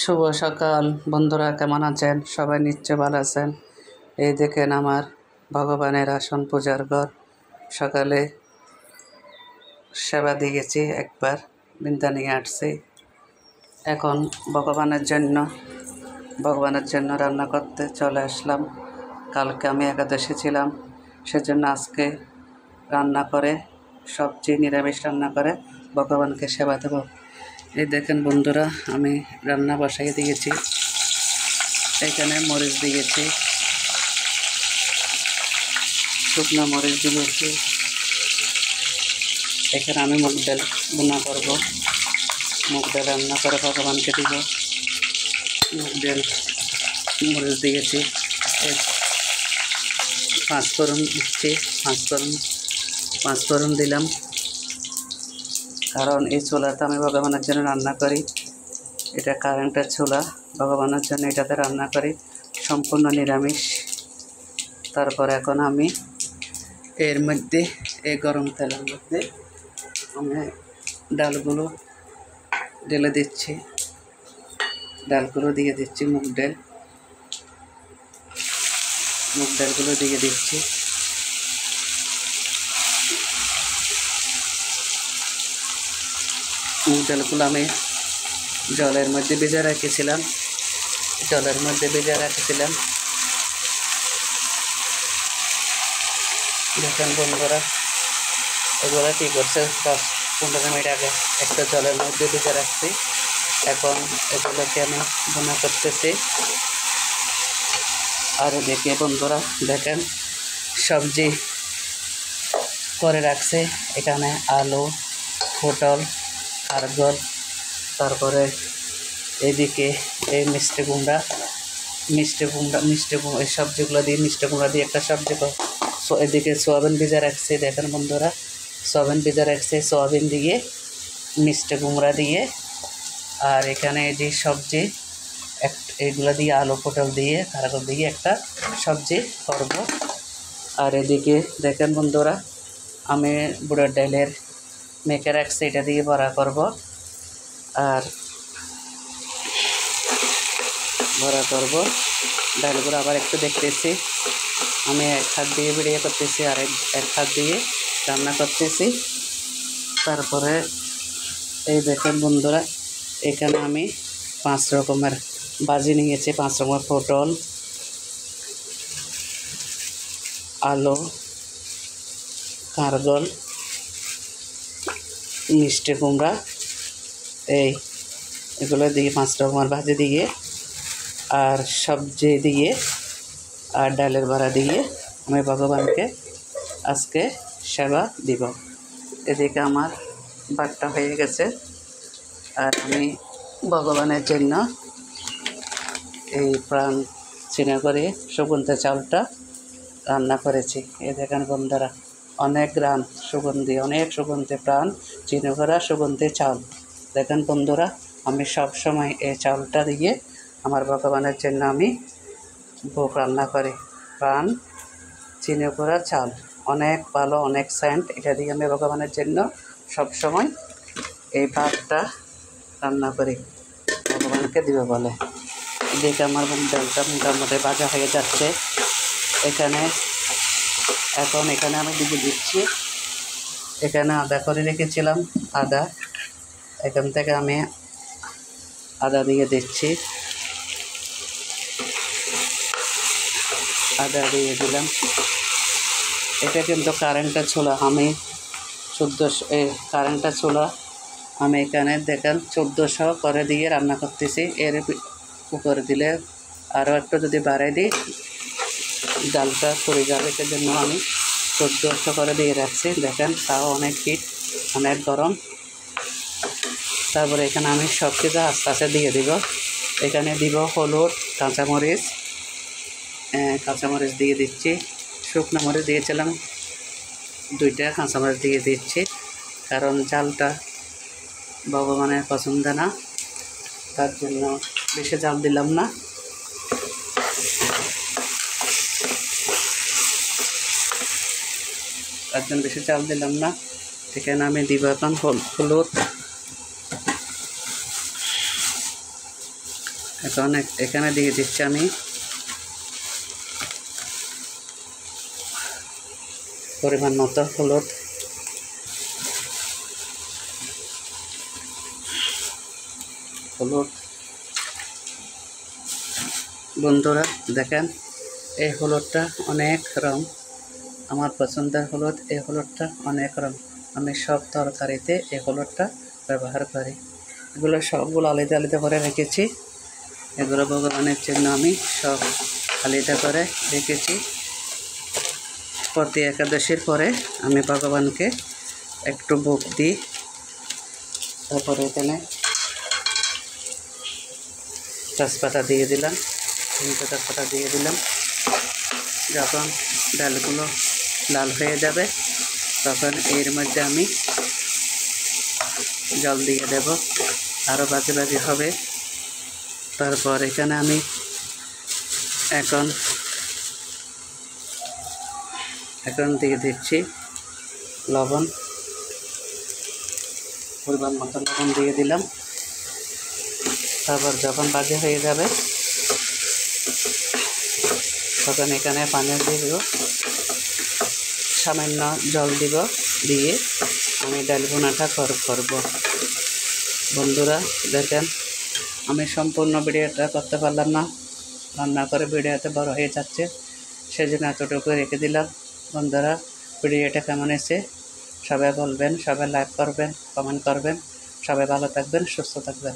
শুভ সকাল বন্ধুরা, কেমন আছেন? সবাই নিশ্চয় ভালো আছেন। এই দেখেন আমার ভগবানের আসন, পূজার ঘর। সকালে সেবা দিয়ে গেছি, একবার বিন্দা নিয়ে আসছি। এখন ভগবানের জন্য রান্না করতে চলে আসলাম। কালকে আমি একাদশী ছিলাম, সেজন্য আজকে রান্না করে সবজি নিরামিষ রান্না করে ভগবানকে সেবা দেব। এই দেখেন বন্ধুরা, আমি রান্না বসাই দিয়েছি। এখানে মরিচ দিয়েছি, শুকনো মরিচ দিয়েছি। এখানে আমি মুগ ডাল রান্না করব, মুগ ডাল রান্না করে ভগবানকে দিব। মুগ ডাল মরিচ দিয়েছি, পাঁচফোড়ন দিচ্ছি। পাঁচফোড়ন দিলাম, কারণ এই চুলাতে আমি ভগবানের জন্য রান্না করি। এটা কারেন্টের চুলা, ভগবানের জন্য এটাতে রান্না করি, সম্পূর্ণ নিরামিষ। তারপর এখন আমি এর মধ্যে, এই গরম তেলের মধ্যে আমি ডালগুলো ঢেলে দিচ্ছি। ডালগুলো দিয়ে দিচ্ছি, মুগ ডালগুলো দিয়ে দিচ্ছি। মুগ ডালগুলো আমি জলের মধ্যে ভেজে রেখেছিলাম। দেখেন বন্ধুরা, এগুলো কী করছে, 10-15 মিনিট আগে একটা জলের মধ্যে ভেজে রাখছি। এখন এগুলোকে আমি ভুনা করতেছি। আর এদিকে বন্ধুরা দেখেন, সবজি করে রাখছে। এখানে আলু, পটল, কারগল, তারপরে এদিকে এই মিষ্টি কুমড়া, এই সবজিগুলো দিয়ে মিষ্টি কুমড়া দিয়ে একটা সবজি। এদিকে সোয়াবিন ভিজা রাখছে। দেখেন বন্ধুরা, সোয়াবিন ভিজা রাখছে, সোয়াবিন দিয়ে, মিষ্টি কুমড়া দিয়ে, আর এখানে যে সবজি এইগুলো দিয়ে, আলু পটল দিয়ে, কারগল দিয়ে একটা সবজি করব। আর এদিকে দেখেন বন্ধুরা, আমি বুড়োর ডালের মেখে রাখছি, এটা দিয়ে বড়া করব। আর ডালগুলো আবার একটু দেখতেছি, আমি এক হাত দিয়ে ভিডিও করতেছি আর এক হাত দিয়ে রান্না করতেছি। তারপরে এই দেখেন বন্ধুরা, এখানে আমি 5 রকমের ভাজি নিয়েছি। 5 রকমের পটল, আলু, কারগল, মিষ্টি কুমড়া, এগুলো দিয়ে 5 রকমের ভাজি দিয়ে, আর সবজি দিয়ে, আর ডালের বড়া দিয়ে আমি ভগবানকে আজকে সেবা দিব। এদিকে আমার ভাতটা হয়ে গেছে, আর আমি ভগবানের জন্য এই প্রাণ চিনে করে সুগন্ধি চাউলটা রান্না করেছি। এই দেখেন বন্ধুরা, অনেক সুগন্ধি প্রাণ চিনে করা সুগন্ধি চাউল। দেখেন বন্ধুরা, আমি সব সময় এই চাউলটা দিয়ে আমার ভগবানের জন্য আমি ভোগ রান্না করি। প্রাণ চিনে করা চাল, অনেক ভালো, অনেক সেন্ট। এটা দিয়ে আমি ভগবানের জন্য সব সময় এই ভাতটা রান্না করি, ভগবানকে দিবে বলে। এদিকে আমার ডালটা মোটামুটি ভাজা হয়ে যাচ্ছে। এখানে আমি দিয়ে দিচ্ছি, এখানে আদা করে রেখেছিলাম, আদা, এখান থেকে আমি আদা দিয়ে দিচ্ছি। আদা দিয়ে দিলাম। এটা কিন্তু কারেন্টের চুলা, আমি 1400 আমি এখানে দেখেন 1400 করে দিয়ে রান্না করতেছি। এর উপরে দিলে আরও একটু যদি বাড়াই দিই ডালটা পড়ে যাবে, সেজন্য আমি 1400 করে দিয়ে রাখছি। দেখেন, তাও অনেক হিট, অনেক গরম। তারপরে এখানে আমি সব কিছু আস্তে আস্তে দিয়ে দিব। এখানে দিব হলুদ, কাঁচামরিচ দিয়ে দিচ্ছি। শুকনো মরিচ দিয়েছিলাম 2টা, কাঁচামরিচ দিয়ে দিচ্ছি, কারণ ঝালটা ভগবানের পছন্দ না, তার জন্য বেশি ঝাল দিলাম না। এখানে আমি দিব এখন হলুদ, এখন এখানে দিয়ে দিচ্ছি আমি পরিমাণ মতো হলুদ, বন্ধুরা দেখেন এই হলুদটা অনেক রং, আমার পছন্দের হলুদ। এই হলুদটা অনেক রং, আমি সব তরকারিতে এই হলুদটা ব্যবহার করি। এগুলো সবগুলো আলাদা আলাদা করে রেখেছি, এগুলো ভগবানের জন্য আমি সব আলাদা করে রেখেছি। প্রতি একাদশীর পরে আমি ভগবানকে একটু ভোগ দিই। তারপরে এখানে তেজপাতা দিয়ে দিলাম, তেজপাতা দিয়ে দিলাম। যখন ডালগুলো লাল হয়ে যাবে তখন এর মধ্যে আমি জল দিয়ে দেব, আরও বাজি বাজি হবে। তারপর এখানে আমি এখন দিয়ে দিচ্ছি লবণ, পরিমাণ মতো লবণ দিয়ে দিলাম। তারপর যখন ভাজি হয়ে যাবে তখন এখানে পানি দিব, সামান্য জল দিব, দিয়ে আমি ডাল ভুনাটা করব। বন্ধুরা দেখেন আমি সম্পূর্ণ ভিডিওটা করতে পারলাম না, রান্না করে ভিডিওতে বড় হয়ে যাচ্ছে, সেজন্য এতটুকু রেখে দিলাম। বন্ধুরা ভিডিওটা কেমন এসে সবাই বলবেন, সবাই লাইক করবেন, কমেন্ট করবেন। সবাই ভালো থাকবেন, সুস্থ থাকবেন।